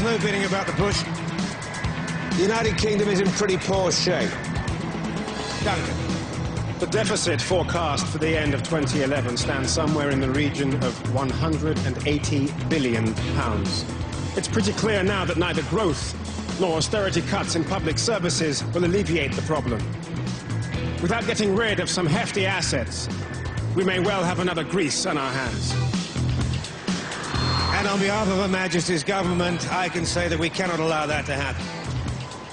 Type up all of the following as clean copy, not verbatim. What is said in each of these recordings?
no bidding about the push. The United Kingdom is in pretty poor shape. Duncan. The deficit forecast for the end of 2011 stands somewhere in the region of 180 billion pounds. It's pretty clear now that neither growth nor austerity cuts in public services will alleviate the problem. Without getting rid of some hefty assets, we may well have another Greece on our hands. And on behalf of Her Majesty's government, I can say that we cannot allow that to happen.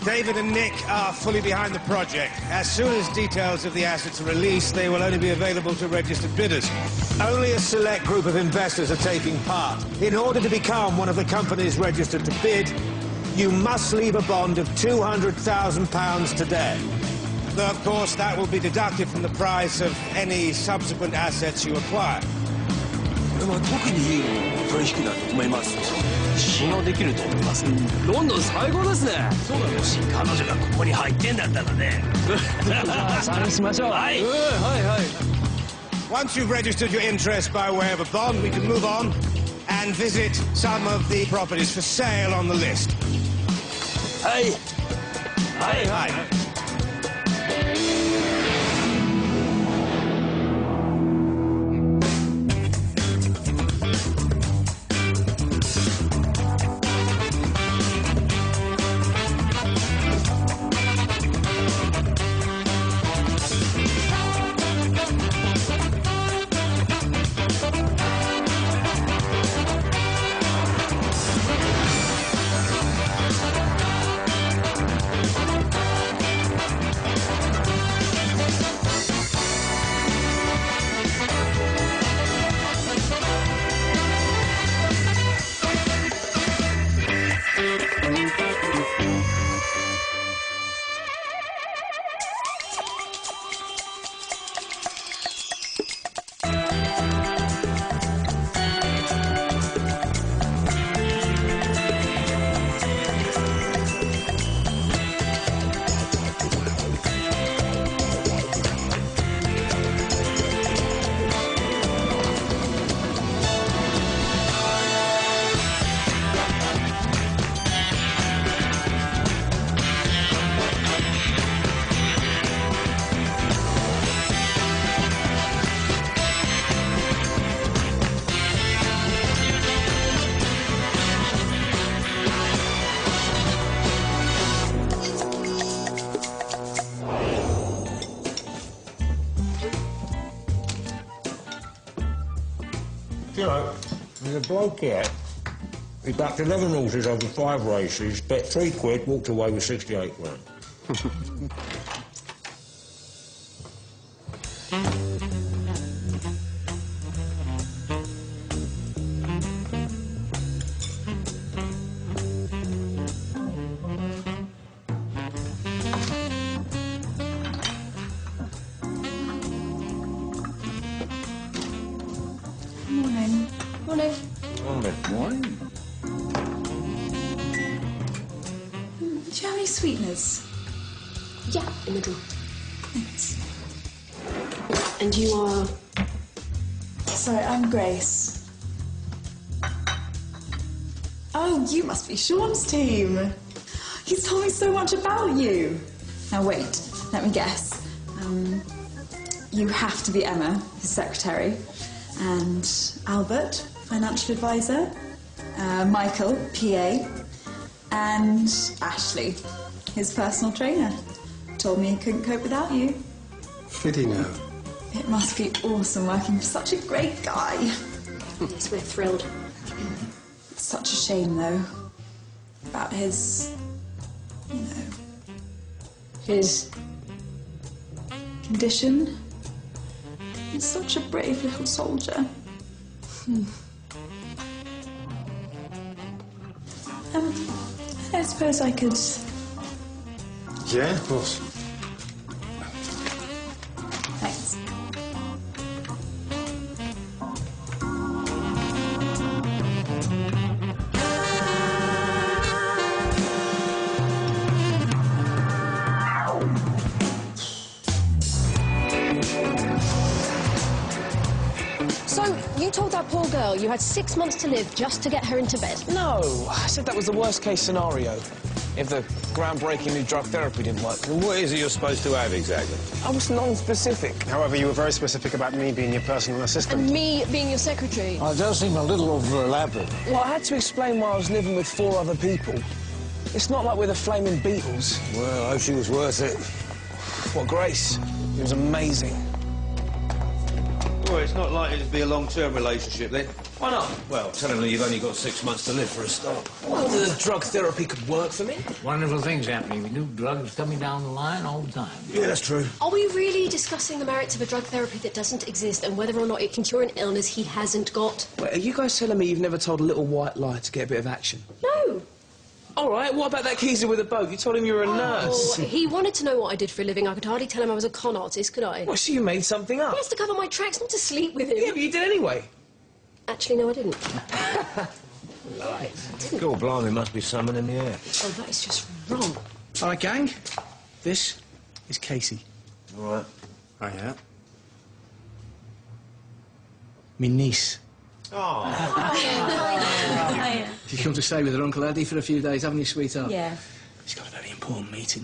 David and Nick are fully behind the project. As soon as details of the assets are released, they will only be available to registered bidders. Only a select group of investors are taking part. In order to become one of the companies registered to bid, you must leave a bond of £200,000 today. Though, of course, that will be deducted from the price of any subsequent assets you acquire. 特にいい取引だと思います。信用できると思います。ロンドン最高ですね。そうだね。もし彼女がここに入ってんだったらね。サインしましょう。はい。はいはい。Once you've registered your interest by way of a bond, we can move on and visit some of the properties for sale on the list. はい。はいはい。You know, there's a bloke here. He backed 11 horses over 5 races, bet £3, walked away with 68 grand. Morning. Morning. Morning. Do you have any sweeteners? Yeah, in the drawer. Thanks. And you are? Sorry, I'm Grace. Oh, you must be Sean's team. He's told me so much about you. Now wait, let me guess. You have to be Emma, his secretary, and Albert, financial advisor, Michael, PA, and Ashley, his personal trainer. Told me he couldn't cope without you. Did he know? It must be awesome working for such a great guy. Yes, we're thrilled. It's such a shame, though, about his, you know... His? Condition. He's such a brave little soldier. I suppose I could... Yeah, of course. Thanks. So, you told that poor girl you had 6 months to live just to get her into bed? No, I said that was the worst-case scenario. If the groundbreaking new drug therapy didn't work. And what is it you're supposed to have, exactly? I was non-specific. However, you were very specific about me being your personal assistant. And me being your secretary? Oh, it does seem a little over-elaborate. Well, I had to explain why I was living with 4 other people. It's not like we're the Flaming Beatles. Well, I hope she was worth it. What grace. It was amazing. Well, it's not likely to be a long-term relationship, then. Why not? Well, tell him that you've only got 6 months to live for a start. Well, the drug therapy could work for me. Wonderful things happening with new drugs coming down the line all the time. Yeah, that's true. Are we really discussing the merits of a drug therapy that doesn't exist and whether or not it can cure an illness he hasn't got? Wait, are you guys telling me you've never told a little white lie to get a bit of action? No. All right, what about that geezer with a boat? You told him you were a nurse. Oh, he wanted to know what I did for a living. I could hardly tell him I was a con artist, could I? Well, so you made something up. Yes, to cover my tracks, not to sleep with him. Yeah, but you did anyway. Actually, no, I didn't. God blimey, must be something in the air. Oh, that is just wrong. All right, gang. This is Casey. All right. Oh, yeah? Me niece. Oh. She's come to stay with her Uncle Eddie for a few days, haven't you, sweetheart? Yeah. She's got a very important meeting.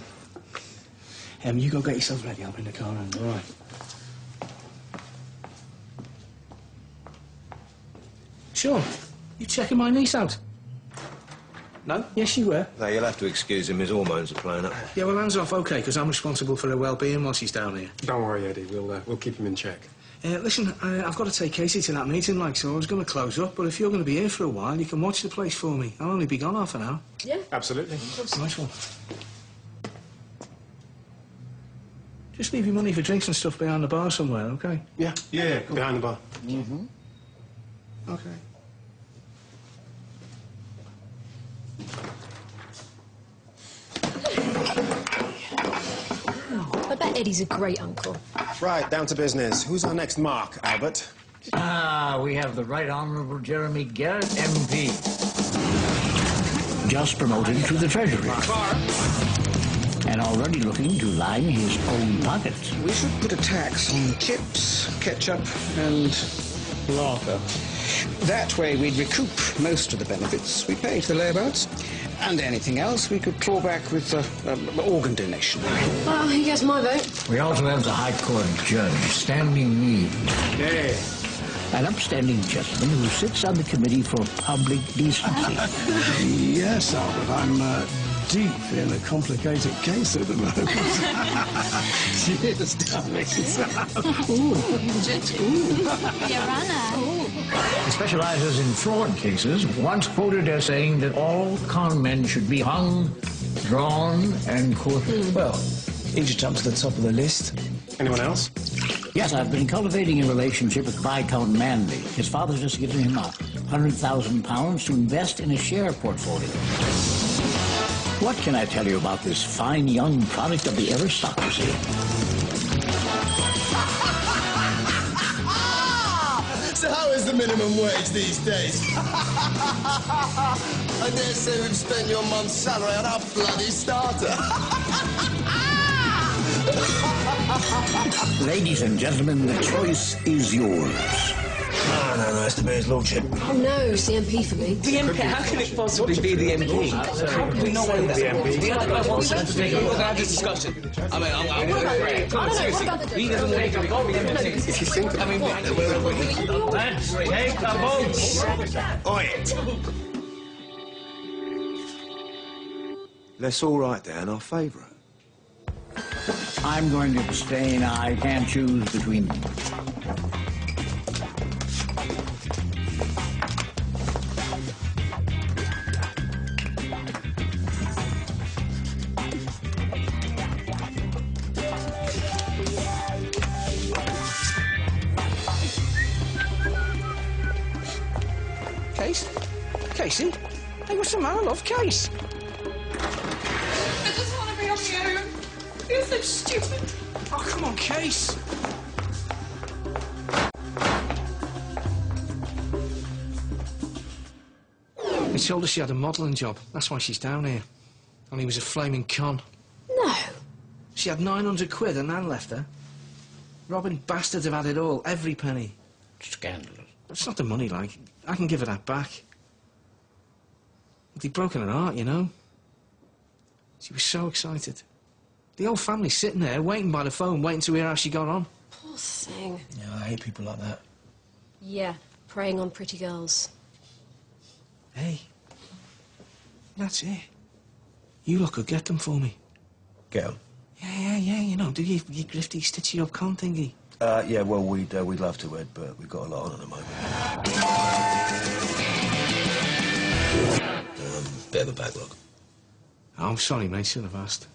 You go get yourself ready. I'll bring the car round, all right? Sure. You checking my niece out? No? Yes, you were. No, you'll have to excuse him. His hormones are playing up. Yeah, well, hands off, OK, because I'm responsible for her well-being while she's down here. Don't worry, Eddie. We'll keep him in check. Listen, I've got to take Casey to that meeting, like, so I was going to close up, but if you're going to be here for a while, you can watch the place for me. I'll only be gone half an hour. Yeah? Absolutely. Nice one. Just leave your money for drinks and stuff behind the bar somewhere, OK? Yeah. Yeah, cool. Behind the bar. Mm-hmm. OK. I bet Eddie's a great uncle. Right, down to business. Who's our next mark, Albert? We have the Right Honourable Jeremy Garrett, MP. Just promoted to the Treasury. And already looking to line his own pockets. We should put a tax on chips, ketchup, and lager. That way we'd recoup most of the benefits we pay to the layabouts. And anything else we could claw back with organ donation. Well, he gets my vote. We also have the High Court Judge, Standing Mead. Yeah. An upstanding gentleman who sits on the Committee for Public Decency. Yes, Albert, I'm deep in a complicated case at the moment. Cheers, darlings. He specializes in fraud cases, once quoted as saying that all con men should be hung, drawn, and quartered. Well, he just jumped to the top of the list. Anyone else? Yes, I've been cultivating a relationship with Viscount Manley. His father's just given him £100,000 to invest in a share portfolio. What can I tell you about this fine young product of the aristocracy? So how is the minimum wage these days? I dare say we've spent your month's salary on our bloody starter. Ladies and gentlemen, the choice is yours. No, it's to be his lordship. Oh, no, it's the MP for me. The MP? How can it possibly be the MP? How can we not win that? The other guy wants us to take a look at this discussion. I mean, I'm I don't know, what about the... he doesn't want to go with the MP. If you think about it. Let's take a vote. Oi! Let's all write down our favourite. I'm going to abstain. I can't choose between them. Casey? Hey, what's the matter, love? Case? I just want to be on my own. You're so stupid. Oh, come on, Case. He told us she had a modelling job. That's why she's down here. And he was a flaming con. No. She had 900 quid and Nan left her. Robbing bastards have had it all, every penny. Scandalous. It's not the money, like. I can give her that back. He'd broken her heart, you know. She was so excited. The whole family's sitting there, waiting by the phone, waiting to hear how she got on. Poor thing. Yeah, I hate people like that. Yeah, preying on pretty girls. Hey, that's it. You lot could get them for me. Get 'em? Yeah, you know, do you grifty, stitchy up con thingy? Yeah, well, we'd love to, Ed, but we've got a lot on at the moment. Bit of a backlog. Oh, I'm sorry, mate, should have asked.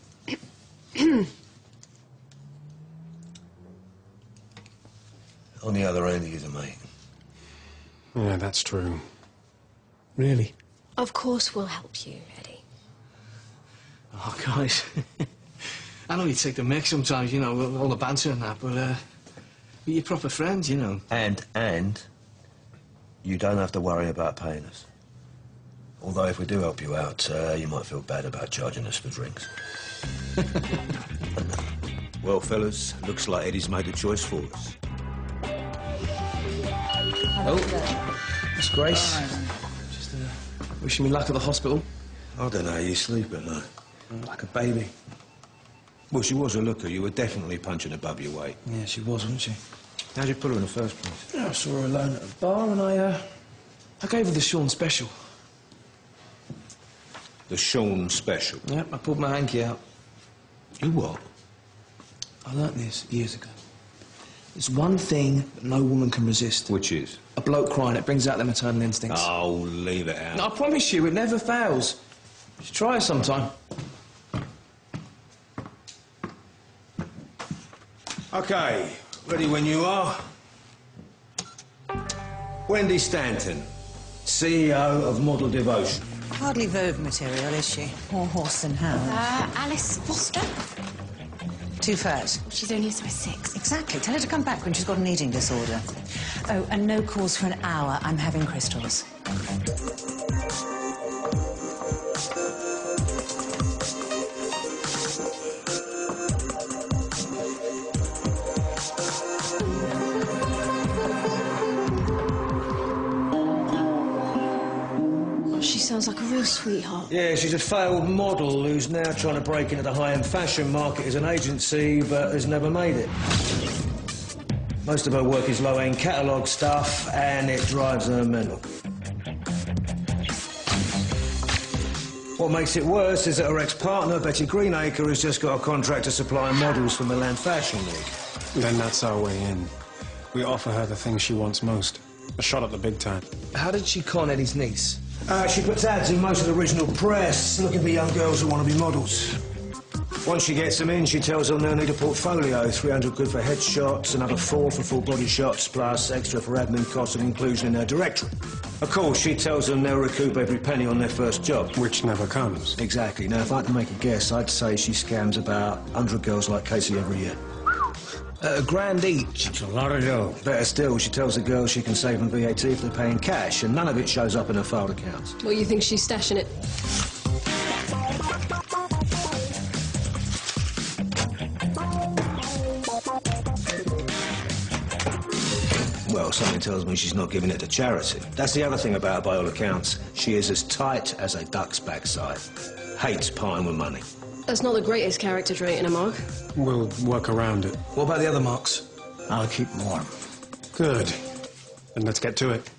On the other end, he's a mate. Yeah, that's true. Really? Of course we'll help you, Eddie. Oh, guys. I know you take the mic sometimes, you know, all the banter and that, but you're proper friends, you know. And you don't have to worry about paying us. Although if we do help you out, you might feel bad about charging us for drinks. Well, fellas, looks like Eddie's made a choice for us. Oh, Miss Grace. Just wishing me luck at the hospital. I don't know, you sleep at night. Like a baby. Well, she was a looker. You were definitely punching above your weight. Yeah, she was, wasn't she? How'd you put her in the first place? Yeah, I saw her alone at a bar and I gave her the Sean special. The Sean special? Yep, I pulled my hanky out. You what? I learnt this years ago. There's one thing that no woman can resist. Which is? A bloke crying, it brings out their maternal instincts. Oh, leave it out. I promise you, it never fails. You should try it sometime. OK, ready when you are. Wendy Stanton, CEO of Model Devotion. Hardly Vogue material, is she? More horse than hound. Alice Foster? Too fat. She's only a size 6. Exactly. Tell her to come back when she's got an eating disorder. Oh, and no calls for an hour. I'm having crystals. She sounds like a real sweetheart. Yeah, she's a failed model who's now trying to break into the high-end fashion market as an agency, but has never made it. Most of her work is low-end catalogue stuff, and it drives her mental. What makes it worse is that her ex-partner, Betty Greenacre, has just got a contract to supply models for Milan Fashion Week. Then that's our way in. We offer her the thing she wants most. A shot at the big time. How did she con Eddie's niece? She puts ads in most of the original press, looking for young girls who want to be models. Once she gets them in, she tells them they'll need a portfolio, 300 quid for headshots, another 4 for full body shots, plus extra for admin costs and inclusion in their directory. Of course, she tells them they'll recoup every penny on their first job. Which never comes. Exactly. Now, if I had to make a guess, I'd say she scams about 100 girls like Casey every year. £1,000 each. It's a lot of dough. Better still, she tells the girls she can save on VAT if they pay in cash, and none of it shows up in her filed accounts. Well, you think she's stashing it? Well, something tells me she's not giving it to charity. That's the other thing about her, by all accounts. She is as tight as a duck's backside. Hates parting with money. That's not the greatest character trait in a Mark. We'll work around it. What about the other marks? I'll keep warm. Good. Then let's get to it.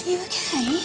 you okay?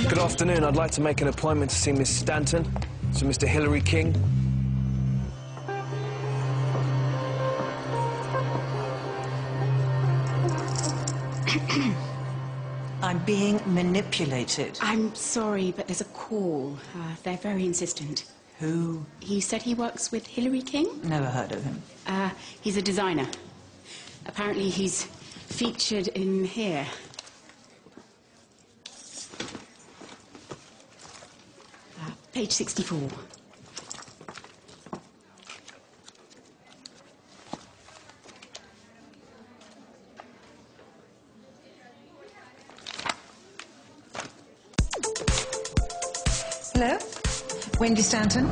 Good afternoon. I'd like to make an appointment to see Miss Stanton. So, Mr. Hillary King. I'm being manipulated. I'm sorry, but there's a call. They're very insistent. Who? He said he works with Hillary King. Never heard of him. He's a designer. Apparently he's featured in here. Page 64. Hello? Wendy Stanton?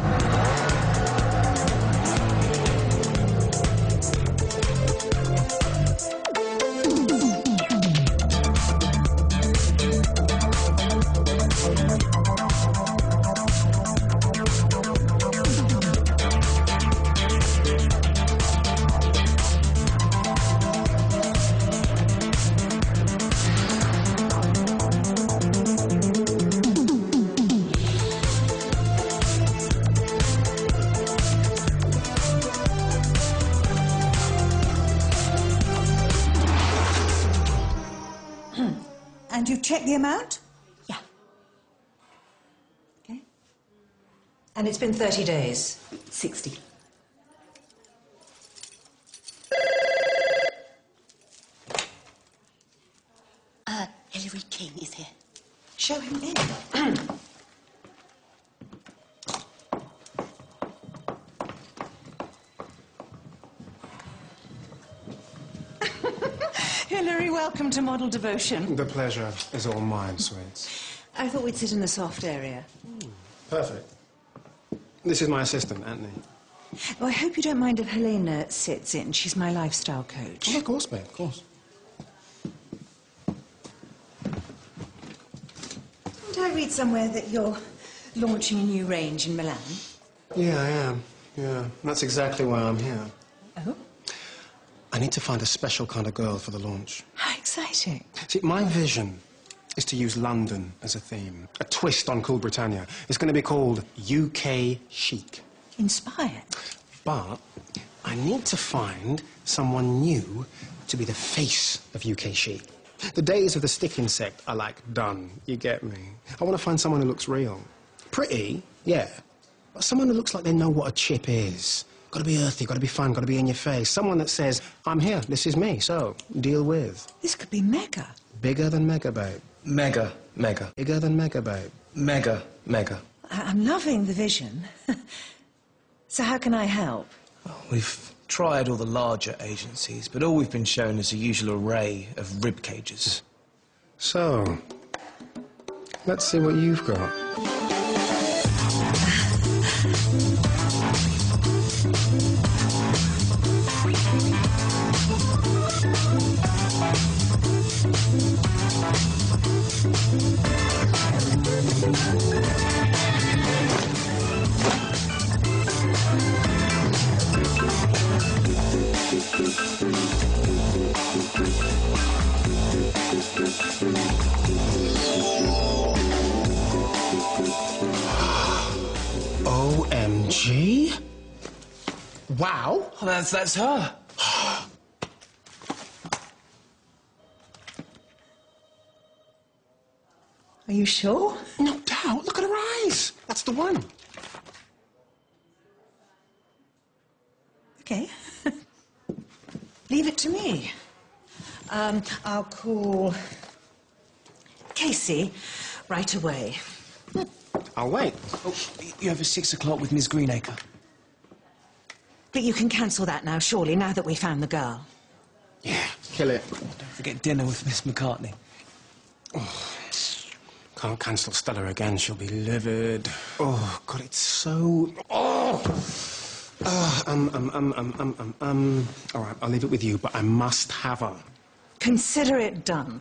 And you've checked the amount? Yeah. Okay. And it's been 30 days? 60. Hillary King is here. Show him in. Hillary, welcome to Model Devotion. The pleasure is all mine, sweets. I thought we'd sit in the soft area. Perfect. This is my assistant, Anthony. Well, I hope you don't mind if Helena sits in. She's my lifestyle coach. Oh, of course, babe, of course. Did I read somewhere that you're launching a new range in Milan? Yeah, I am. Yeah, that's exactly why I'm here. Oh? I need to find a special kind of girl for the launch. How exciting. See, my vision is to use London as a theme. A twist on Cool Britannia. It's going to be called UK Chic. Inspired. But I need to find someone new to be the face of UK Chic. The days of the stick insect are like done. You get me? I want to find someone who looks real. Pretty, yeah. But someone who looks like they know what a chip is. Got to be earthy, got to be fun, got to be in your face. Someone that says, I'm here, this is me, so deal with. This could be mega. Bigger than mega, babe. Mega, mega. Bigger than mega, babe. Mega, mega. I'm loving the vision. So how can I help? Well, we've tried all the larger agencies, but all we've been shown is a usual array of rib cages. So, let's see what you've got. OMG? Wow. Oh, that's her. Are you sure? No doubt. Look at her eyes. That's the one. Okay. Leave it to me. I'll call Casey, right away. I'll wait. Oh, you have a 6 o'clock with Miss Greenacre. But you can cancel that now, surely, now that we found the girl. Yeah, kill it. Don't forget dinner with Miss McCartney. Oh, can't cancel Stella again. She'll be livid. Oh, God, it's so... Oh! All right, I'll leave it with you, but I must have her. Consider it done.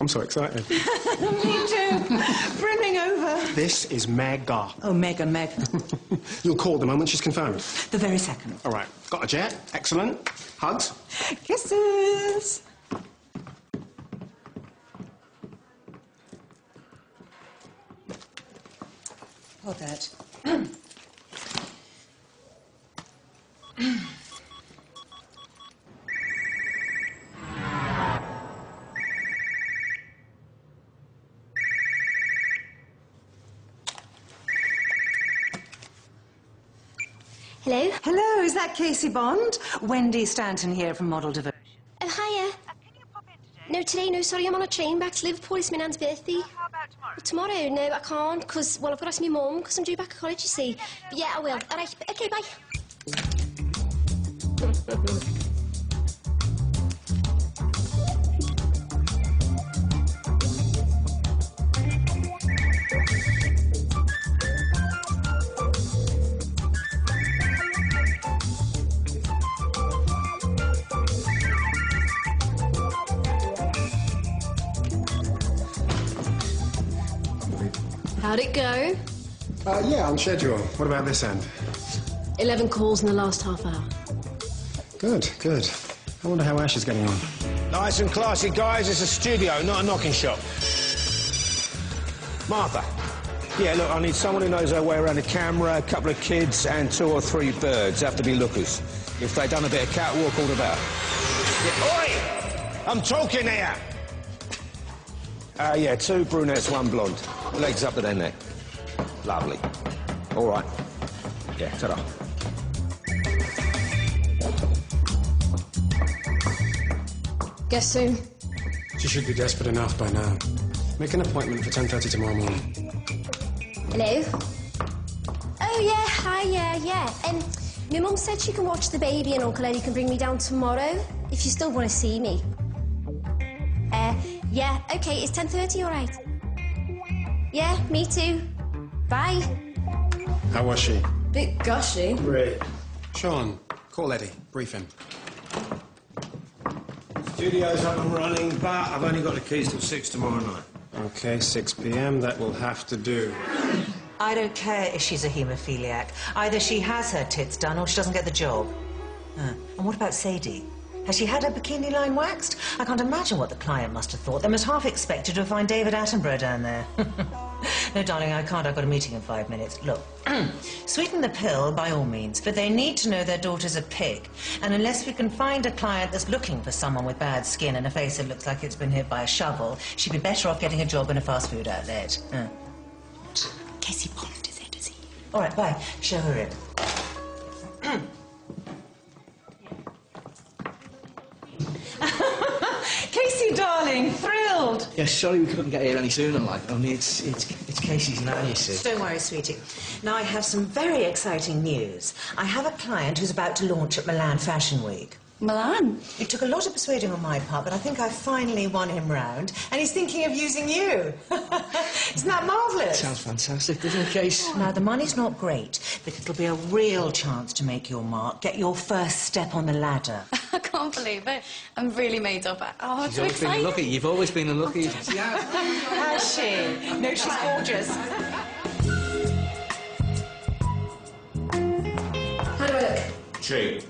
I'm so excited. Me too. Brimming over. This is mega. Oh, mega. You'll call the moment she's confirmed. The very second. All right, got a jet. Excellent. Hugs. Kisses. Hold that. Hello? Hello, is that Casey Bond? Wendy Stanton here from Model Devotion. Oh, hiya. Can you pop in today? No, today, no, sorry, I'm on a train back to Liverpool. It's my nan's birthday. How about tomorrow? Tomorrow? No, I can't, because, well, I've got to ask my mum, because I'm due back to college, you see. But yeah, I will. All right, OK, bye. How'd it go? Yeah, on schedule. What about this end? 11 calls in the last half hour. Good. I wonder how Ash is getting on. Nice and classy, guys. It's a studio, not a knocking shop. Martha. Yeah, look, I need someone who knows their way around a camera, a couple of kids, and 2 or 3 birds. Have to be lookers. If they've done a bit of catwalk, all about. Yeah, oi! I'm talking here! Yeah, 2 brunettes, 1 blonde. Legs up to their neck. Lovely. All right. Yeah, ta-da. Guess soon. She should be desperate enough by now. Make an appointment for 10:30 tomorrow morning. Hello? Oh, yeah, hi, yeah. My mum said she can watch the baby and Uncle Eddie can bring me down tomorrow, if you still want to see me. Yeah, OK, it's 10:30, all right? Yeah, me too. Bye. How was she? Bit gushy. Great. Sean, call Eddie. Brief him. Studio's up and running, but I've only got the keys till 6 tomorrow night. OK, 6 p.m. That will have to do. I don't care if she's a haemophiliac. Either she has her tits done or she doesn't get the job. And what about Sadie? Has she had her bikini line waxed? I can't imagine what the client must have thought. They must half expected to find David Attenborough down there. No, darling, I can't. I've got a meeting in 5 minutes. Look, sweeten the pill by all means, but they need to know their daughter's a pig. And unless we can find a client that's looking for someone with bad skin and a face that looks like it's been hit by a shovel, she'd be better off getting a job in a fast food outlet. Casey Bond is it, is he? All right, bye. Show her in. Casey, darling, thrilled. Yeah, sorry we couldn't get here any sooner, like. Only it's Casey's nan, you see. Don't worry, sweetie. Now, I have some very exciting news. I have a client who's about to launch at Milan Fashion Week. Milan? It took a lot of persuading on my part, but I think I finally won him round, and he's thinking of using you. Isn't that marvellous? Sounds fantastic, doesn't it, Case? Now, the money's not great, but it'll be a real chance to make your mark, get your first step on the ladder. I can't believe it. I'm really made up. Oh, I'm She's so always been excited. lucky. You've always been unlucky. Has she? No, she's gorgeous. How do I look? Cheap.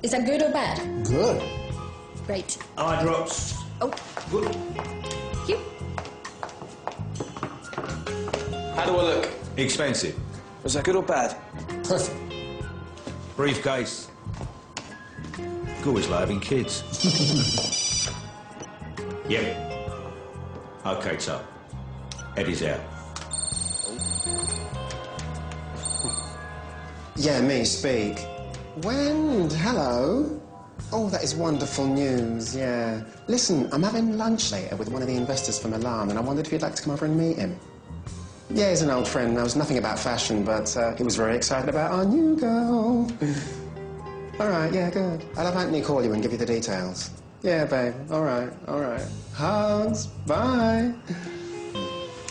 Is that good or bad? Good. Great. Eye drops. Oh. Good. Thank you. How do I look? Expensive. Was that good or bad? Perfect. Briefcase. Could always like having kids. Yep. OK, so. Eddie's out. Yeah, me, speak. When? Hello? Oh, that is wonderful news, yeah. Listen, I'm having lunch later with one of the investors from Milan, and I wondered if you'd like to come over and meet him. Yeah, he's an old friend. Knows nothing about fashion, but he was very excited about our new girl. All right, yeah, good. I'll have Anthony call you and give you the details. Yeah, babe. All right, all right. Hugs. Bye.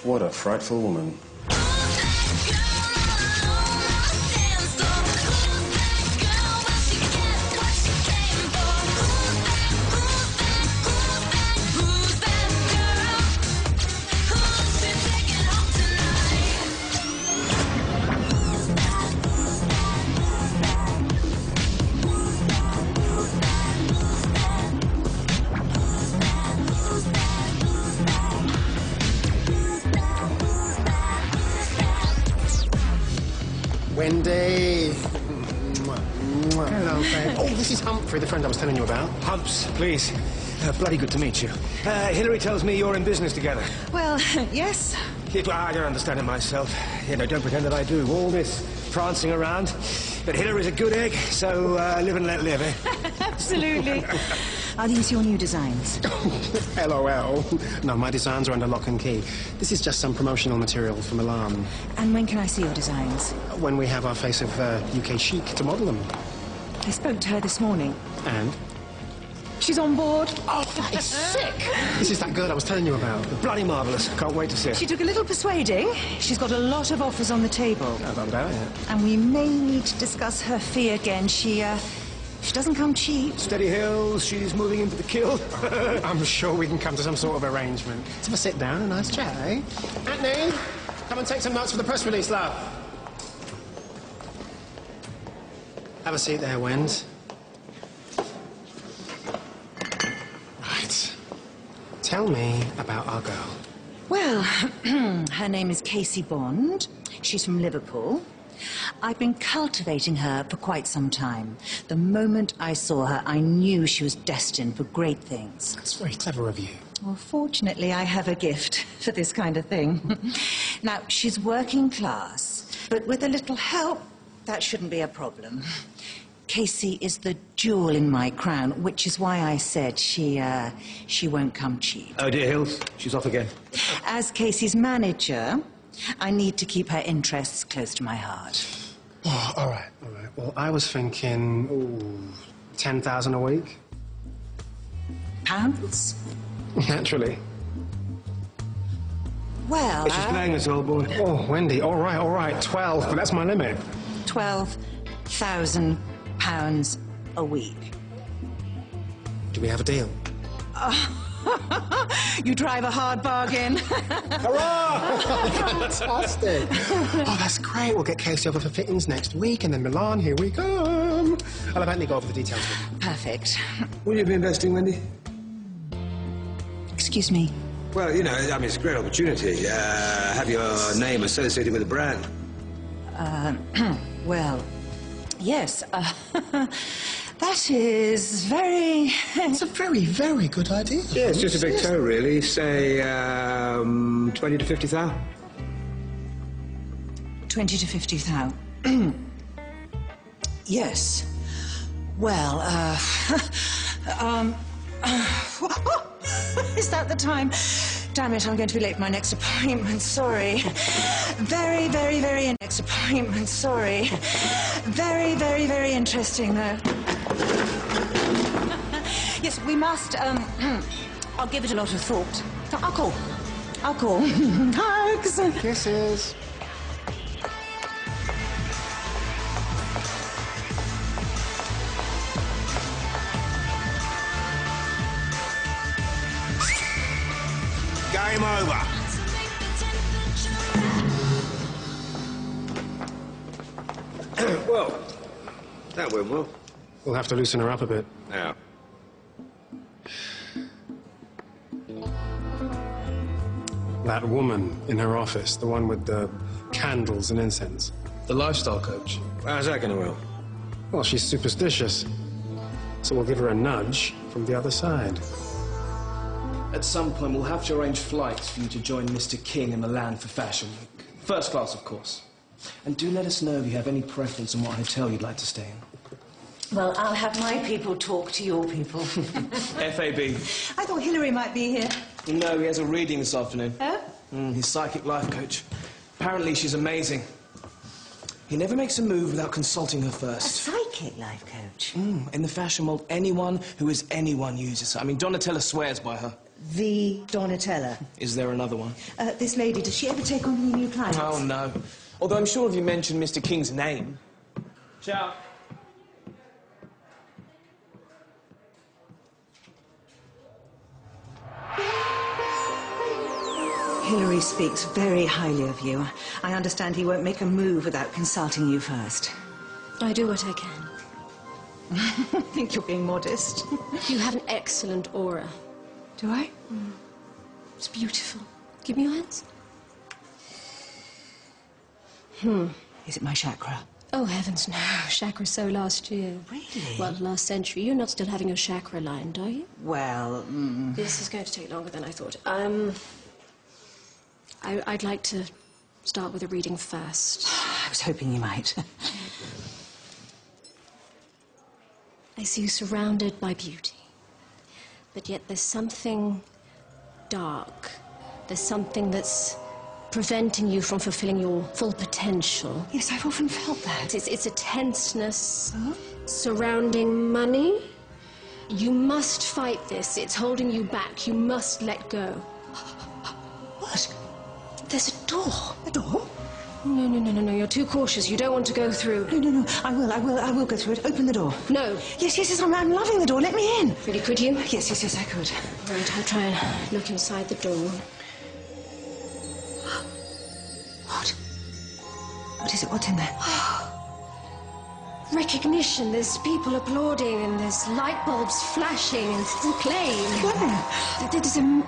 What a frightful woman. Wendy. Hello, babe. Oh, this is Humphrey, the friend I was telling you about. Humps, please. Bloody good to meet you. Hillary tells me you're in business together. Well, yes. I don't understand it myself. You know, don't pretend that I do. All this prancing around. But Hillary's a good egg, so live and let live, eh? Absolutely. Are these your new designs? LOL. No, my designs are under lock and key. This is just some promotional material for Milan. And when can I see your designs? When we have our face of UK chic to model them. I spoke to her this morning. And? She's on board. Oh, that is sick! This is that girl I was telling you about. Bloody marvellous. Can't wait to see her. She took a little persuading. She's got a lot of offers on the table. I don't doubt it. And we may need to discuss her fee again. She doesn't come cheap. Steady hills, she's moving into the kill. I'm sure we can come to some sort of arrangement. Let's have a sit down, a nice chat, eh? Anthony, come and take some notes for the press release, love. Have a seat there, Wens. Right. Tell me about our girl. Well, her name is Casey Bond. She's from Liverpool. I've been cultivating her for quite some time. The moment I saw her, I knew she was destined for great things. That's very clever of you. Well, fortunately, I have a gift for this kind of thing. Now, she's working class, but with a little help, that shouldn't be a problem. Casey is the jewel in my crown, which is why I said she won't come cheap. Oh, dear Hills, she's off again. As Casey's manager, I need to keep her interests close to my heart. Oh, all right, all right. Well, I was thinking, 10,000 a week. Pounds? Naturally. Well, She's playing us, old boy. Oh, Wendy, all right. 12, but that's my limit. £12,000 a week. Do we have a deal? You drive a hard bargain. Hurrah! Fantastic. Oh, that's great. We'll get Casey over for fittings next week, and then Milan, here we come. I'll have Anthony go over the details with you. Perfect. Will you be investing, Wendy? Excuse me. Well, you know, I mean, it's a great opportunity. Have your name associated with a brand. Well, yes. That is very... It's a very, very good idea. Yeah, it's just a big toe, really. Say, 20 to 50,000. 20 to 50,000. Yes. Well, is that the time? Damn it, I'm going to be late for my next appointment, sorry. Very, very, very next appointment, sorry. Very, very, very interesting, though. Yes, we must, I'll give it a lot of thought. I'll call. Hugs. Kisses. Game over. Well, that went well. We'll have to loosen her up a bit. Yeah. That woman in her office, the one with the candles and incense. The lifestyle coach. How's that going to work? Well, she's superstitious. So we'll give her a nudge from the other side. At some point, we'll have to arrange flights for you to join Mr. King in Milan for Fashion Week. First class, of course. And do let us know if you have any preference on what hotel you'd like to stay in. Well, I'll have my people talk to your people. FAB. I thought Hillary might be here. No, he has a reading this afternoon. Oh? His psychic life coach. Apparently she's amazing. He never makes a move without consulting her A first. psychic life coach? In the fashion mold, anyone who is anyone uses her. I mean, Donatella swears by her. The Donatella. Is there another one? This lady, does she ever take on any new clients? Oh, no. Although I'm sure if you mentioned Mr. King's name... Ciao. Hillary speaks very highly of you. I understand he won't make a move without consulting you first. I do what I can. I think you're being modest. You have an excellent aura. Do I? It's beautiful. Give me your hands. Is it my chakra? Oh, heavens, no. Chakra so last year. Really? Well, last century. You're not still having your chakra lined, are you? Well, This is going to take longer than I thought. I'd like to start with a reading first. I was hoping you might. I see you surrounded by beauty. But yet there's something dark. There's something that's preventing you from fulfilling your full potential. Yes, I've often felt that. It's a tenseness surrounding money. You must fight this. It's holding you back. You must let go. What? There's a door. A door? No. You're too cautious. You don't want to go through. No. I will go through it. Open the door. No. Yes, I'm loving the door. Let me in. Really, could you? Yes, I could. Right, I'll try and look inside the door. What? What is it? What's in there? Recognition. There's people applauding and there's light bulbs flashing and playing. Where?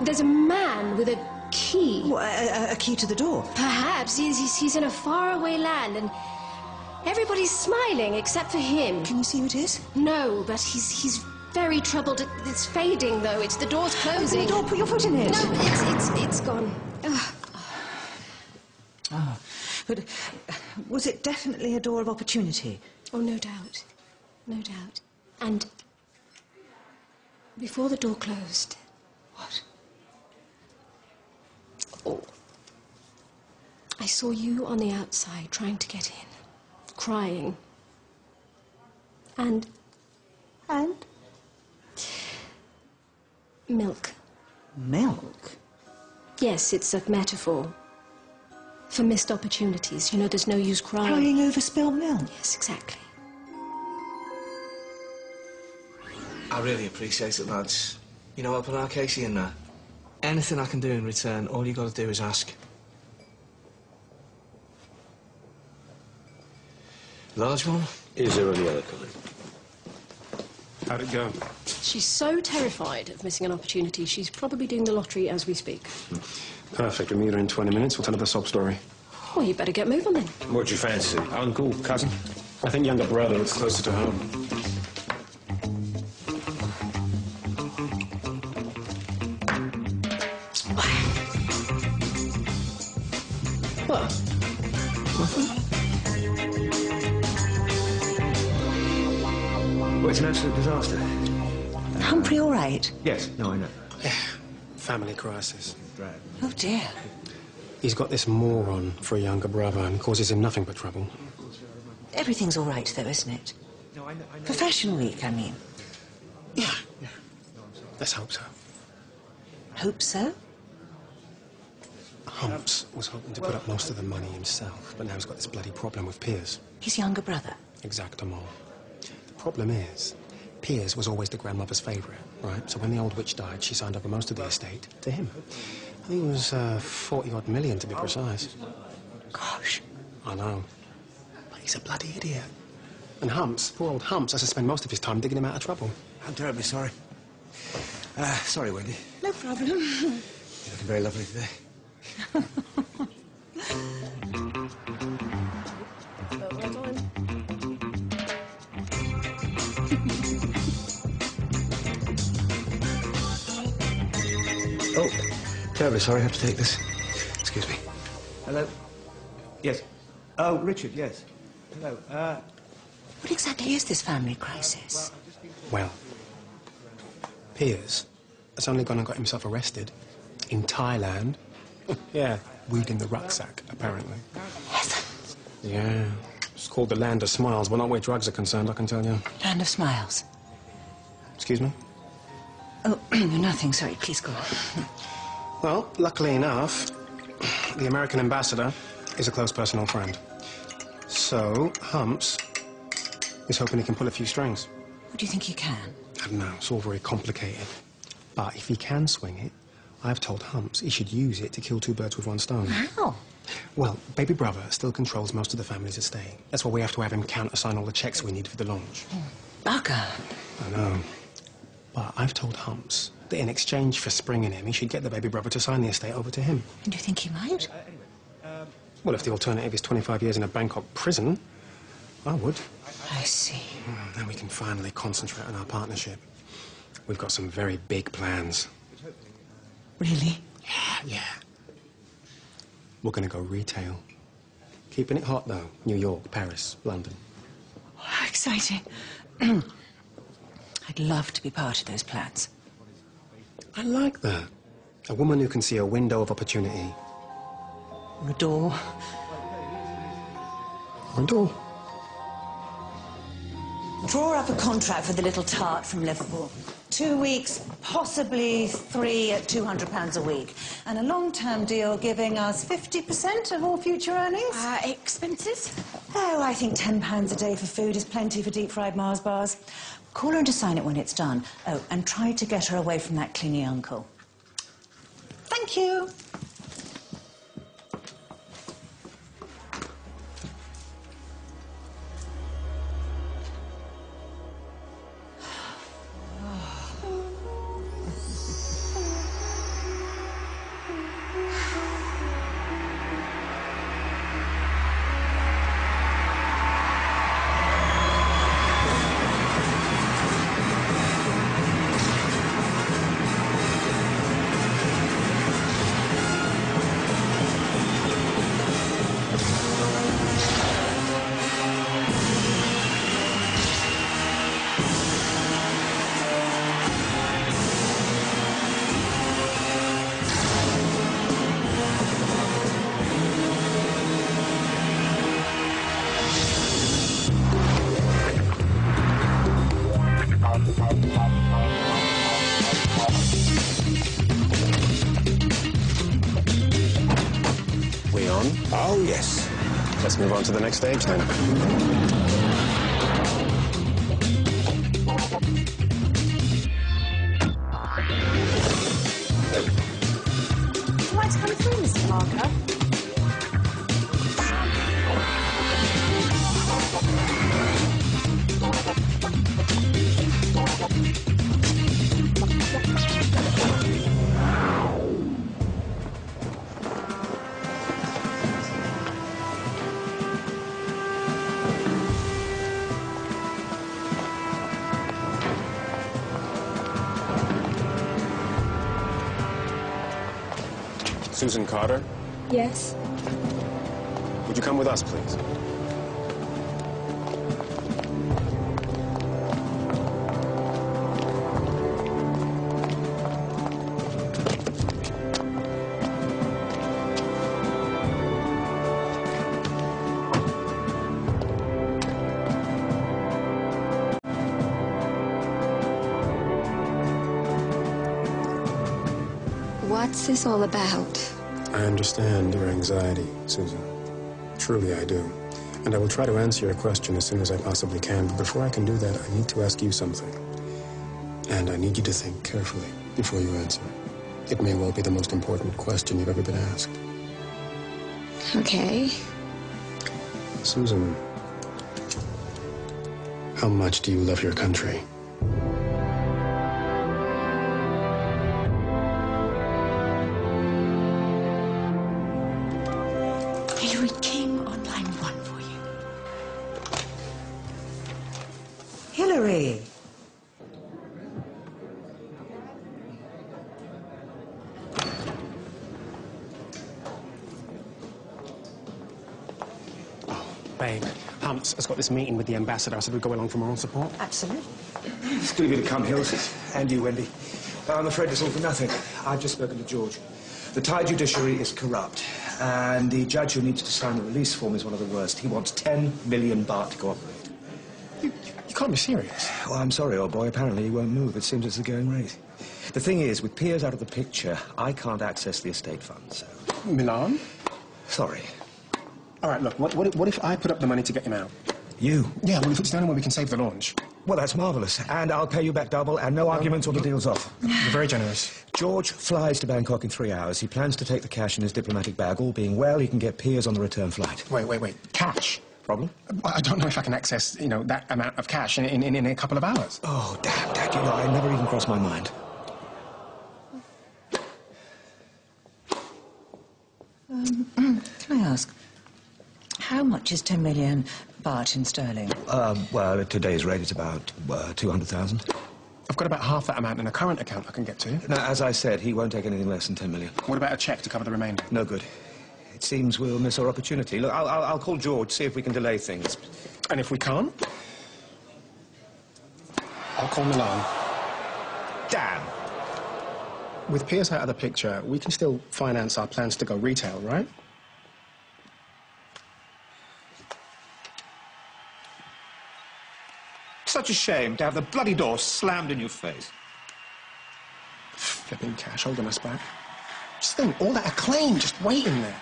There's a man with a key. What, a key to the door? Perhaps. He's in a faraway land and everybody's smiling except for him. Can you see who it is? No, but he's very troubled. It's fading, though. The door's closing. Open the door. Put your foot in it. No, it's gone. Ugh. Oh. But was it definitely a door of opportunity? Oh, no doubt. No doubt. And before the door closed... What? Oh. I saw you on the outside trying to get in, crying. And? Milk. Milk? Yes, it's a metaphor for missed opportunities. You know, there's no use crying. Crying over spilled milk? Yes, exactly. I really appreciate it, lads. You know, helping out Casey and that. Anything I can do in return, all you got to do is ask. Large one? Is there any other kind? How'd it go? She's so terrified of missing an opportunity, she's probably doing the lottery as we speak. Perfect. We'll meet her in 20 minutes. We'll tell her the sob story. Well, you better get moving then. What'd you fancy? Uncle, cousin? I think younger brother. It's closer to home. What? Nothing? Well, it's an absolute disaster. Humphrey all right? Yes, no, I know. Family crisis. Right. Oh, dear. He's got this moron for a younger brother and causes him nothing but trouble. Everything's all right, though, isn't it? No, I know. For Fashion Week, I mean. Yeah. Let's hope so. Hope so? Humps was hoping to put up most of the money himself, but now he's got this bloody problem with Piers. His younger brother? Exactement. The problem is, Piers was always the grandmother's favourite, right? So when the old witch died, she signed over most of the estate to him. I think it was 40-odd million, to be precise. Gosh. I know. But he's a bloody idiot. And Humps, poor old Humps, has to spend most of his time digging him out of trouble. I'm terribly sorry. Sorry, Wendy. No problem. You're looking very lovely today. Oh, terribly sorry, I have to take this. Excuse me. Hello? Yes. Oh, Richard, yes. Hello. What exactly is this family crisis? Well, Piers has only gone and got himself arrested in Thailand. Yeah, weed in the rucksack, apparently. Heavens. Yeah. It's called the Land of Smiles, but not where drugs are concerned, I can tell you. Land of Smiles. Excuse me? Oh, nothing. Sorry, please go on. Well, luckily enough, the American ambassador is a close personal friend. So, Humps is hoping he can pull a few strings. What do you think he can? I don't know, it's all very complicated. But if he can swing it, I've told Humps he should use it to kill two birds with one stone. How? Well, baby brother still controls most of the family's estate. That's why we have to have him countersign all the checks we need for the launch. Bugger. I know. But I've told Humps that in exchange for springing him, he should get the baby brother to sign the estate over to him. And do you think he might? Well, if the alternative is 25 years in a Bangkok prison, I would. I see. Then we can finally concentrate on our partnership. We've got some very big plans. Really? Yeah. We're going to go retail. Keeping it hot, though. New York, Paris, London. Oh, how exciting. I'd love to be part of those plans. I like that. A woman who can see a window of opportunity. Or a door. Or a door. Draw up a contract for the little tart from Liverpool. 2 weeks, possibly 3 at £200 a week. And a long-term deal giving us 50% of all future earnings. Expenses? Oh, I think £10 a day for food is plenty for deep-fried Mars bars. Call her and to sign it when it's done. Oh, and try to get her away from that clingy uncle. Thank you. We on? Oh, yes. Let's move on to the next stage, then. Would you like to come through, Mr. Parker? Susan Carter, Yes? would you come with us, please? What's this all about? I understand your anxiety, Susan. Truly, I do. And I will try to answer your question as soon as I possibly can. But before I can do that, I need to ask you something. And I need you to think carefully before you answer. It may well be the most important question you've ever been asked. Okay. Susan, how much do you love your country? Hillary King on line 1 for you. Hillary. Babe, Hunt has got this meeting with the ambassador. I said we'd go along for moral support. Absolutely. It's good of you to come, Hills. And you, Wendy. I'm afraid it's all for nothing. I've just spoken to George. The Thai judiciary is corrupt, and the judge who needs to sign the release form is one of the worst. He wants 10 million baht to cooperate. You can't be serious. Well, I'm sorry, old boy. Apparently he won't move. It seems it's the going rate. The thing is, with Piers out of the picture, I can't access the estate fund, so... Milan? Sorry. All right, look, what if I put up the money to get him out? You? Yeah, well, if it's the only way we can save the launch. Well, that's marvellous. And I'll pay you back double, and no arguments or the deal's off. You're very generous. George flies to Bangkok in 3 hours. He plans to take the cash in his diplomatic bag. All being well, he can get Piers on the return flight. Wait. Cash? Problem? I don't know if I can access, that amount of cash in a couple of hours. Oh, damn, Dad, I never even crossed my mind. Can I ask, how much is 10 million baht in sterling? Well, at today's rate, it's about 200,000. I've got about half that amount in a current account I can get to. No, as I said, he won't take anything less than 10 million. What about a cheque to cover the remainder? No good. It seems we'll miss our opportunity. Look, I'll call George, see if we can delay things. And if we can't? I'll call Milan. Damn! With Piers out of the picture, we can still finance our plans to go retail, right? Such a shame to have the bloody door slammed in your face. Flipping cash holding us back. Just think, all that acclaim just waiting there.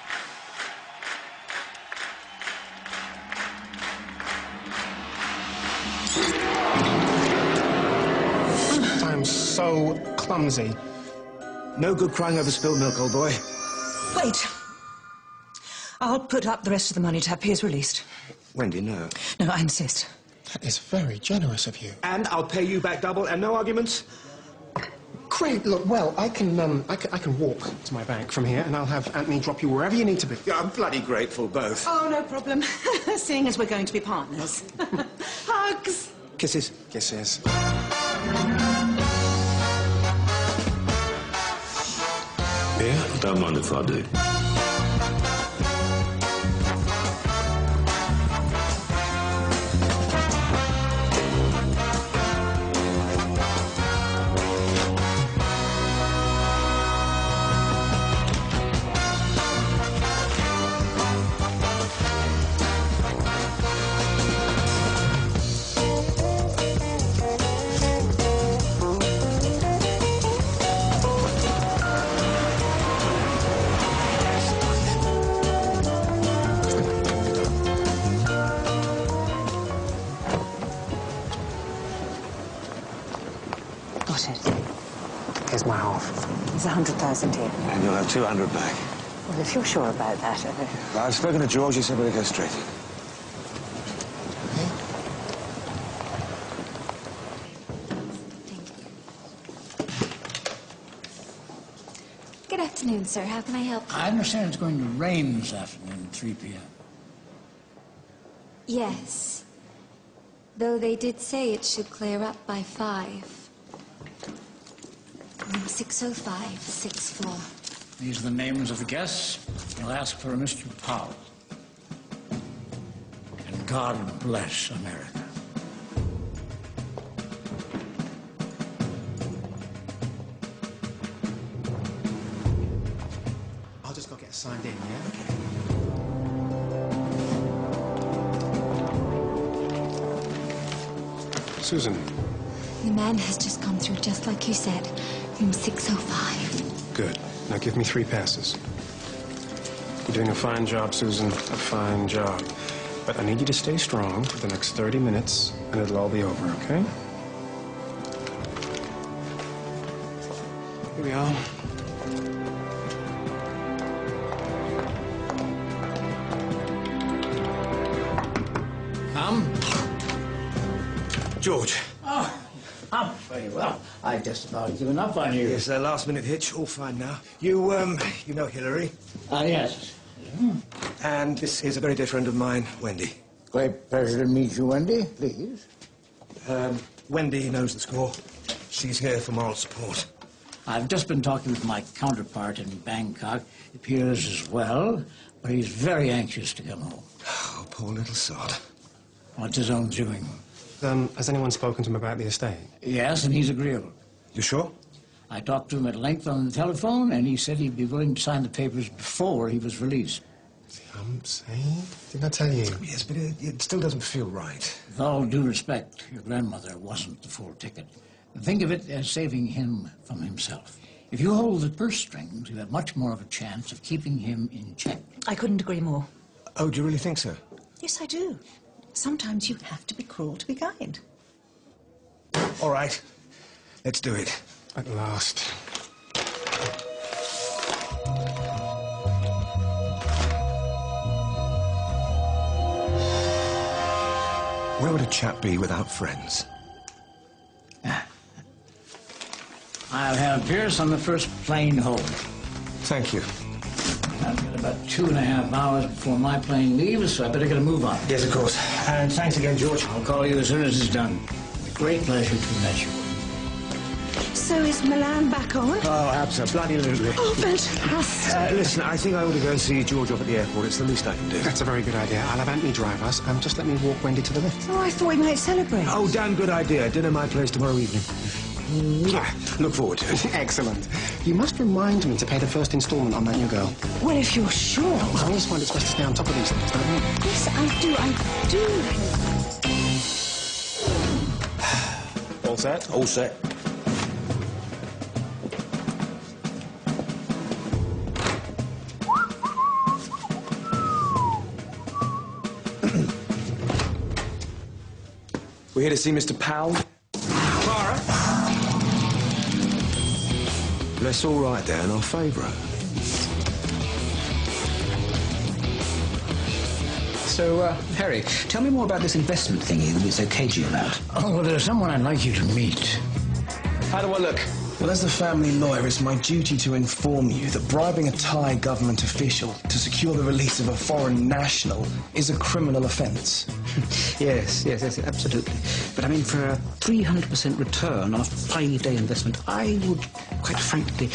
I am so clumsy. No good crying over spilled milk, old boy. Wait. I'll put up the rest of the money to have Piers released. Wendy, no. No, I insist. That is very generous of you. And I'll pay you back double, and no arguments? Great. Look, well, I can walk to my bank from here, and I'll have Anthony drop you wherever you need to be. Yeah, I'm bloody grateful, both. Oh, no problem. Seeing as we're going to be partners. Hugs. Kisses. Kisses. Yeah, I don't mind if I do. Here's my half. There's 100,000 here. And you'll have 200 back. Well, if you're sure about that, I've spoken to George. He said we'll go straight in. Good afternoon, sir. How can I help you? I understand it's going to rain this afternoon at 3 p.m. Yes. Though they did say it should clear up by 5. Room 605, 6th floor. These are the names of the guests. You'll ask for a Mr. Powell. And God bless America. I'll just go get signed in, yeah? Okay. Susan. The man has just gone through just like you said. Room 605. Good. Now give me 3 passes. You're doing a fine job, Susan. A fine job. But I need you to stay strong for the next 30 minutes, and it'll all be over, okay? Here we are. George. Oh, I'm very well. I've just about given up on you. Yes, last-minute hitch. All fine now. You know Hillary? Yes. And this is a very dear friend of mine, Wendy. Great pleasure to meet you, Wendy. Please. Wendy knows the score. She's here for moral support. I've just been talking with my counterpart in Bangkok. It appears as well, but he's very anxious to come home. Oh, poor little sod. What's his own doing? Has anyone spoken to him about the estate? Yes, and he's agreeable. You sure? I talked to him at length on the telephone, and he said he'd be willing to sign the papers before he was released. I'm saying? Didn't I tell you? Yes, but it still doesn't feel right. With all due respect, your grandmother wasn't the full ticket. Think of it as saving him from himself. If you hold the purse strings, you have much more of a chance of keeping him in check. I couldn't agree more. Oh, do you really think so? Yes, I do. Sometimes you have to be cruel to be kind. All right. Let's do it. At last. Where would a chap be without friends? I'll have Pierce on the first plane home. Thank you. I've got about 2.5 hours before my plane leaves, so I better get a move on. Yes, of course. And thanks again, George. I'll call you as soon as it's done. Great pleasure to meet you. So is Milan back on? Oh, absolutely. Oh, fantastic. Listen, I think I ought to go and see George off at the airport. It's the least I can do. That's a very good idea. I'll have Anthony drive us. Just let me walk Wendy to the lift. Oh, I thought we might celebrate. Oh, damn good idea. Dinner at my place tomorrow evening. Look forward to it. Excellent. You must remind me to pay the first instalment on that new girl. Well, if you're sure. I always find it's best to stay on top of these things, don't you? Yes, I do. All set? All set. We're here to see Mr. Powell. Clara? That's all right, Dan. I'll favour her. So, Harry, tell me more about this investment thingy that we so cagey about. Oh, well, there's someone I'd like you to meet. How do I look? Well, as the family lawyer, it's my duty to inform you that bribing a Thai government official to secure the release of a foreign national is a criminal offence. Yes, absolutely. But I mean, for a 300% return on a 5-day investment, I would, quite frankly,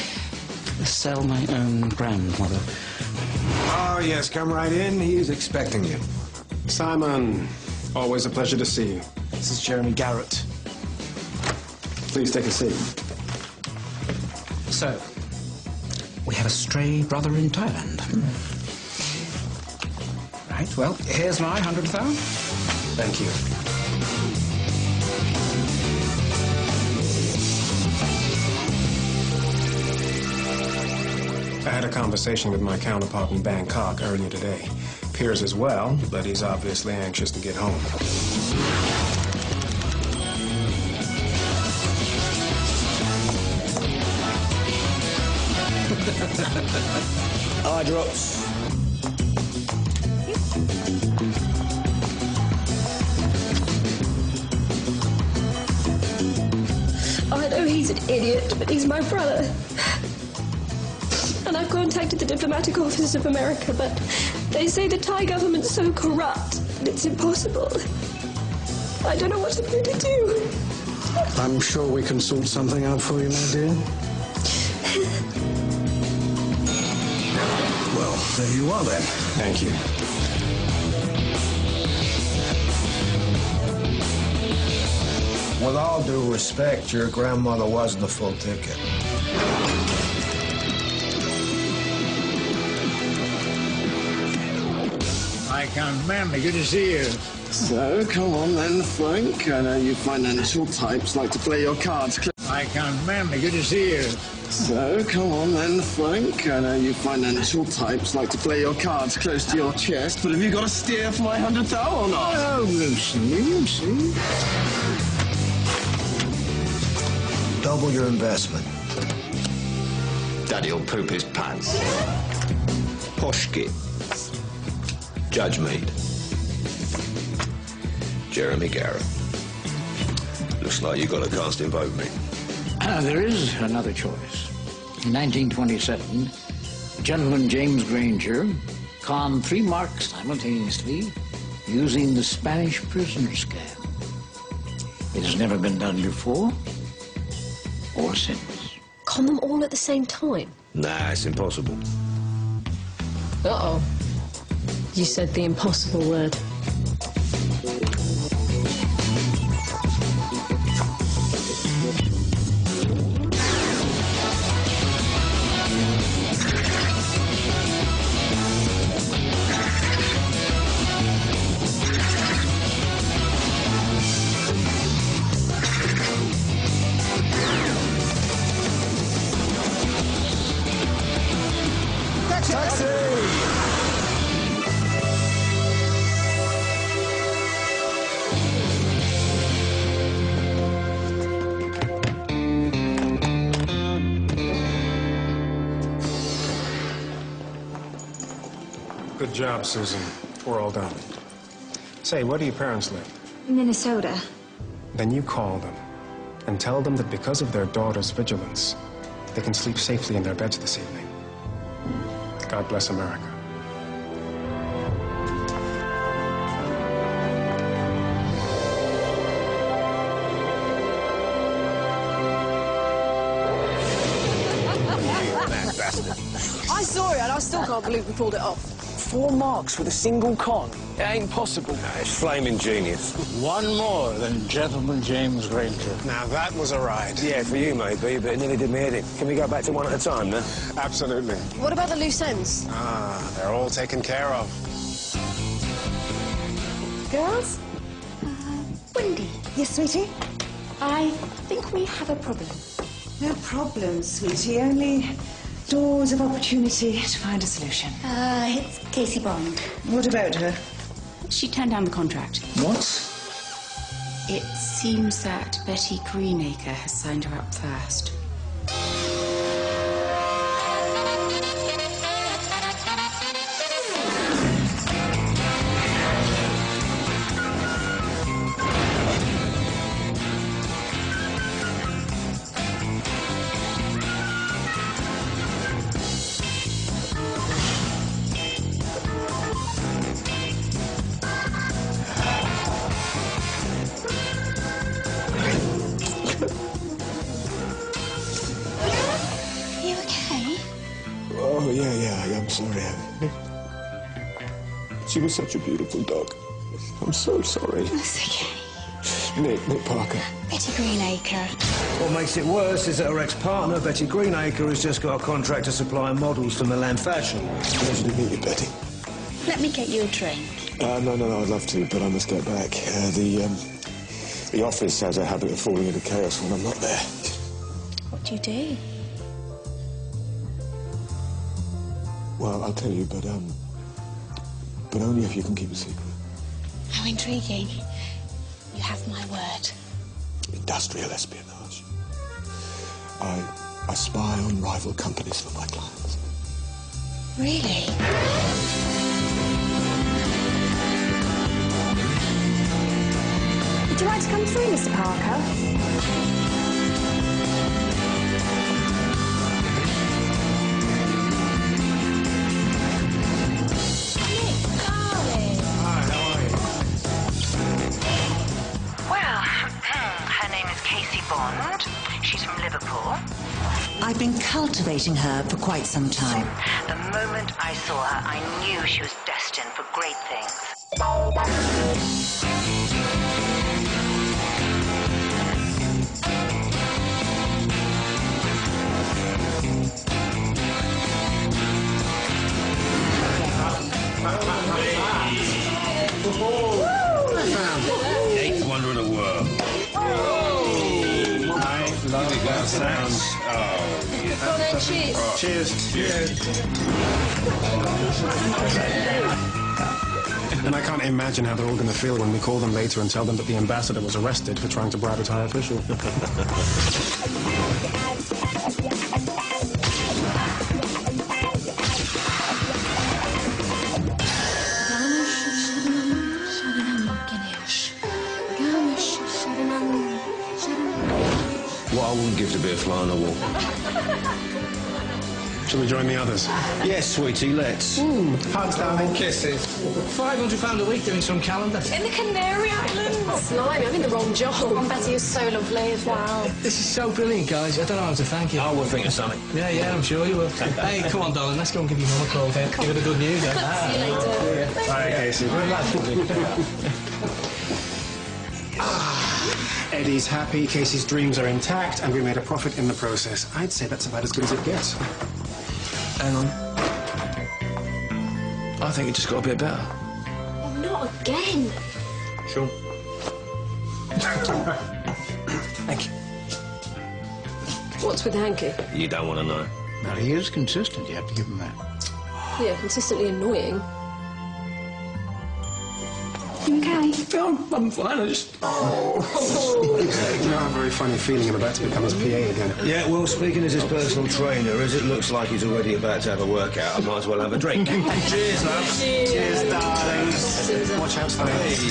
sell my own grandmother. Oh, yes, come right in. He is expecting you. Simon, always a pleasure to see you. This is Jeremy Garrett. Please take a seat. So, we have a stray brother in Thailand. Right, well, here's my 100,000. Thank you. I had a conversation with my counterpart in Bangkok earlier today. Piers as well, but he's obviously anxious to get home. Eye drops. I know he's an idiot, but he's my brother. And I've contacted the diplomatic office of America, but they say the Thai government's so corrupt that it's impossible. I don't know what I'm going to do. I'm sure we can sort something out for you, my dear. Well, there you are then. Thank you. With all due respect, your grandmother wasn't the full ticket. Viscount Manley, good to see you. So, come on then, Frank. I know you financial types like to play your cards close. Viscount Manley, good to see you. So, come on then, Frank. I know you financial types like to play your cards close to your chest, but have you got a steer for my 100,000 or not? Oh, Lucy. Double your investment. Daddy'll poop his pants. Posh kid. Judge Mead. Jeremy Garrett. Looks like you got a casting vote, mate. There is another choice. In 1927, gentleman James Granger conned 3 marks simultaneously using the Spanish prisoner scam. It has never been done before or since. Con them all at the same time? Nah, it's impossible. Uh-oh. You said the impossible word. Good job, Susan. We're all done. Say, where do your parents live? Minnesota. Then you call them and tell them that because of their daughter's vigilance, they can sleep safely in their beds this evening. God bless America. That bastard. I saw it and I still can't believe we pulled it off. 4 marks with a single con. It ain't possible. It's flaming genius. One more than Gentleman James Granger. Now, that was a ride. Yeah, for you, maybe, but it nearly did me head in. Can we go back to one at a time, then? Absolutely. What about the loose ends? They're all taken care of. Girls? Wendy. Yes, sweetie? I think we have a problem. No problem, sweetie. Only doors of opportunity to find a solution. It's Casey Bond. What about her? She turned down the contract. What? It seems that Betty Greenacre has signed her up first. Oh, yeah, I'm sorry. She was such a beautiful dog. I'm so sorry. That's okay. Nick Parker. Betty Greenacre. What makes it worse is that her ex-partner, Betty Greenacre, has just got a contract to supply models to Milan Fashion. Pleasure to meet you, Betty. Let me get you a drink. No, I'd love to, but I must get back. The office has a habit of falling into chaos when I'm not there. What do you do? Well, I'll tell you, but only if you can keep a secret. How intriguing. You have my word. Industrial espionage. I spy on rival companies for my clients. Really? Would you like to come through, Mr. Parker? She's from Liverpool. I've been cultivating her for quite some time. The moment I saw her, I knew she was destined for great things. Eighth wonder of the world. Love that sound. Oh, Cheers. And I can't imagine how they're all going to feel when we call them later and tell them that the ambassador was arrested for trying to bribe a Thai official. What I wouldn't give to be a fly on the wall. Shall we join the others? Yes, sweetie, let's. Hands down and kisses. £500 a week doing some calendar. In the Canary Islands. Blimey, I'm in the wrong job. And Betty is so lovely as well. This is so brilliant, guys. I don't know how to thank you. I will think of something. Yeah, I'm sure you will. Hey, come on, darling. Let's go and give your mum a call. Give her the good news. See you later. Bye, Casey. Eddie's happy, Casey's dreams are intact, and we made a profit in the process. I'd say that's about as good as it gets. Hang on. I think it just got a bit better. Not again. Sure. Thank you. What's with Hanky? You don't want to know. Now, he is consistent. You have to give him that. here, consistently annoying. You okay? I'm fine, I just... You know, I have a very funny feeling I'm about to become his PA again. Yeah, well, speaking as his personal trainer, as it looks like he's already about to have a workout, I might as well have a drink. Cheers, love. Cheers, darlings. Watch out, Stan. Hey.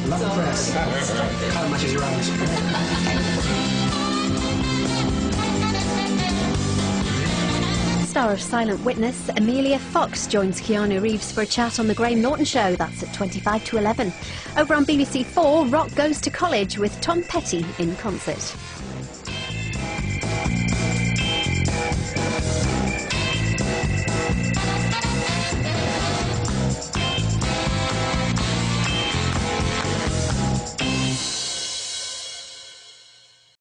Love the press. Colour matches your eyes. Star of Silent Witness, Amelia Fox joins Keanu Reeves for a chat on The Graham Norton Show. That's at 25 to 11. Over on BBC 4, Rock Goes to College with Tom Petty in concert.